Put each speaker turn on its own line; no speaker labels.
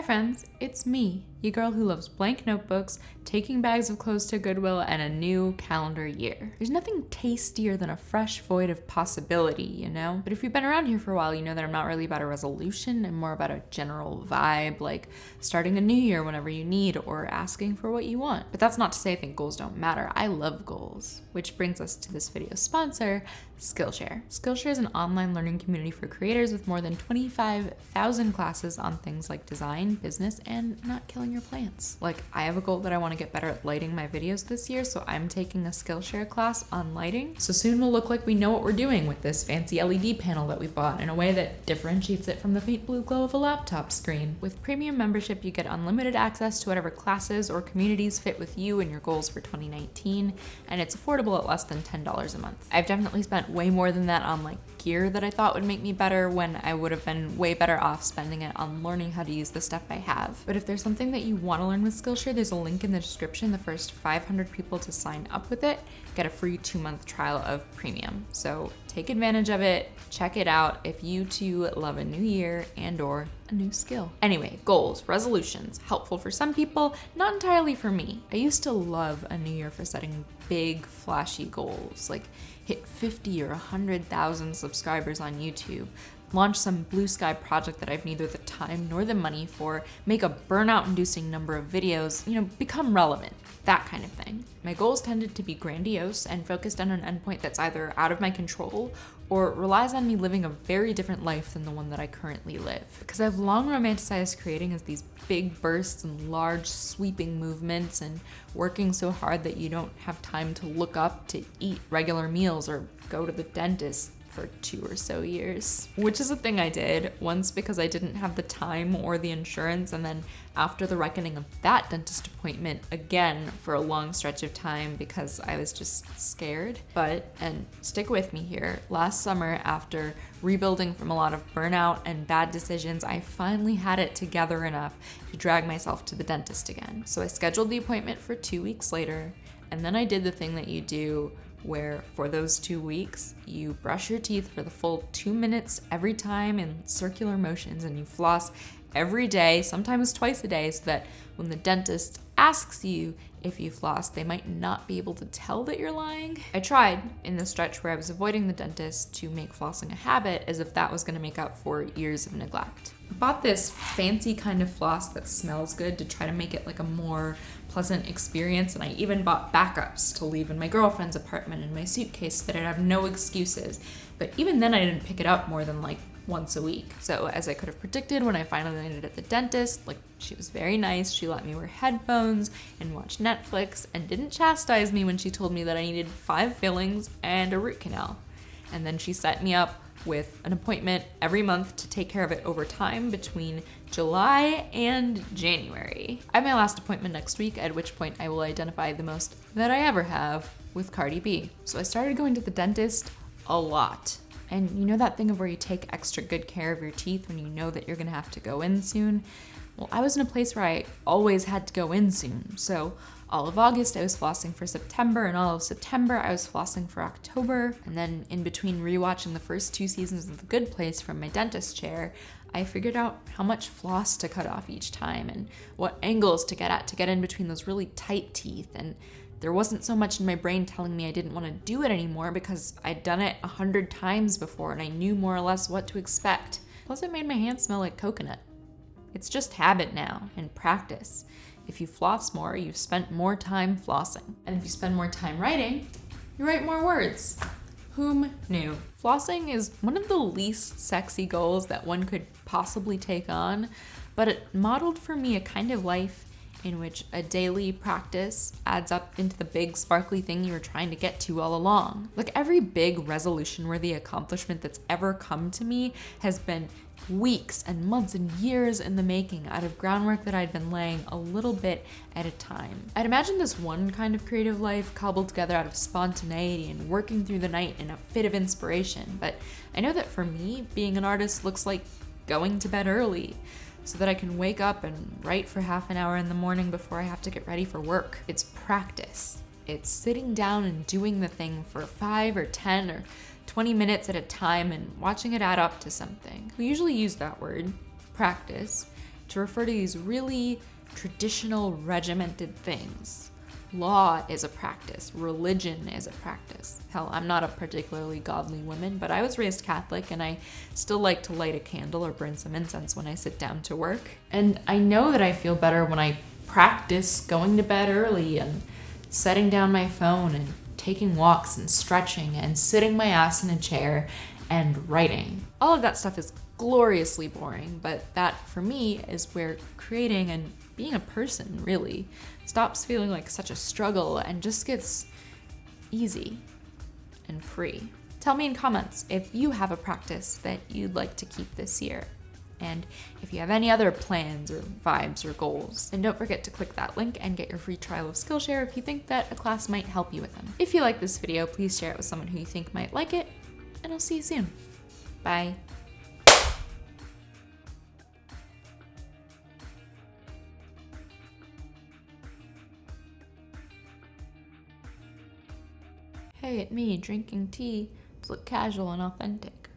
Hi friends, it's me, your girl who loves blank notebooks, taking bags of clothes to Goodwill, and a new calendar year. There's nothing tastier than a fresh void of possibility, you know? But if you've been around here for a while, you know that I'm not really about a resolution. I'm more about a general vibe, like starting a new year whenever you need or asking for what you want. But that's not to say I think goals don't matter. I love goals, which brings us to this video's sponsor, Skillshare. Skillshare is an online learning community for creators with more than 25,000 classes on things like design, business, and not killing your plants. Like, I have a goal that I want to get better at lighting my videos this year, so I'm taking a Skillshare class on lighting. So soon we'll look like we know what we're doing with this fancy LED panel that we bought in a way that differentiates it from the faint blue glow of a laptop screen. With premium membership, you get unlimited access to whatever classes or communities fit with you and your goals for 2019, and it's affordable at less than $10 a month. I've definitely spent way more than that on like gear that I thought would make me better when I would have been way better off spending it on learning how to use the stuff I have. But if there's something that you want to learn with Skillshare, there's a link in the description. The first 500 people to sign up with it get a free 2-month trial of premium. So take advantage of it, check it out if you too love a new year and/or a new skill. Anyway, goals, resolutions, helpful for some people, not entirely for me. I used to love a new year for setting big, flashy goals, like hit 50 or 100,000 subscribers on YouTube, launch some blue sky project that I've neither the time nor the money for, make a burnout-inducing number of videos, become relevant, that kind of thing. My goals tended to be grandiose and focused on an endpoint that's either out of my control or relies on me living a very different life than the one that I currently live. Because I've long romanticized creating as these big bursts and large sweeping movements and working so hard that you don't have time to look up to eat regular meals or go to the dentist for 2 or so years, which is a thing I did once because I didn't have the time or the insurance, and then after the reckoning of that dentist appointment again for a long stretch of time because I was just scared. And stick with me here, last summer after rebuilding from a lot of burnout and bad decisions, I finally had it together enough to drag myself to the dentist again. So I scheduled the appointment for 2 weeks later, and then I did the thing that you do where for those 2 weeks, you brush your teeth for the full 2 minutes every time in circular motions, and you floss every day, sometimes twice a day, so that when the dentist asks you if you floss, they might not be able to tell that you're lying. I tried in the stretch where I was avoiding the dentist to make flossing a habit, as if that was gonna make up for years of neglect. I bought this fancy kind of floss that smells good to try to make it like a more pleasant experience, and I even bought backups to leave in my girlfriend's apartment in my suitcase so that I'd have no excuses. But even then I didn't pick it up more than like once a week. So as I could have predicted, when I finally landed at the dentist, she was very nice. She let me wear headphones and watch Netflix and didn't chastise me when she told me that I needed 5 fillings and a root canal. And then she set me up with an appointment every month to take care of it over time between July and January. I have my last appointment next week, at which point I will identify the most that I ever have with Cardi B. So I started going to the dentist a lot. And you know that thing of where you take extra good care of your teeth when you know that you're gonna have to go in soon? Well, I was in a place where I always had to go in soon. So all of August I was flossing for September, and all of September I was flossing for October. And then in between rewatching the first 2 seasons of The Good Place from my dentist chair, I figured out how much floss to cut off each time and what angles to get at to get in between those really tight teeth. And there wasn't so much in my brain telling me I didn't want to do it anymore because I'd done it 100 times before and I knew more or less what to expect. Plus it made my hands smell like coconut. It's just habit now and practice. If you floss more, you've spent more time flossing. And if you spend more time writing, you write more words. Whom knew? Flossing is one of the least sexy goals that one could possibly take on, but it modeled for me a kind of life in which a daily practice adds up into the big sparkly thing you were trying to get to all along. Like every big resolution-worthy accomplishment that's ever come to me has been weeks and months and years in the making out of groundwork that I'd been laying a little bit at a time. I'd imagine this one kind of creative life cobbled together out of spontaneity and working through the night in a fit of inspiration, but I know that for me, being an artist looks like going to bed early so that I can wake up and write for half an hour in the morning before I have to get ready for work. It's practice. It's sitting down and doing the thing for 5 or 10 or 20 minutes at a time and watching it add up to something. We usually use that word, practice, to refer to these really traditional, regimented things. Law is a practice. Religion is a practice. Hell, I'm not a particularly godly woman, but I was raised Catholic and I still like to light a candle or burn some incense when I sit down to work. And I know that I feel better when I practice going to bed early and setting down my phone and taking walks and stretching and sitting my ass in a chair and writing. All of that stuff is gloriously boring, but that for me is where creating and being a person really stops feeling like such a struggle and just gets easy and free. Tell me in comments if you have a practice that you'd like to keep this year, and if you have any other plans or vibes or goals. And don't forget to click that link and get your free trial of Skillshare if you think that a class might help you with them. If you like this video, please share it with someone who you think might like it, and I'll see you soon. Bye. Hey, it's me drinking tea to look casual and authentic.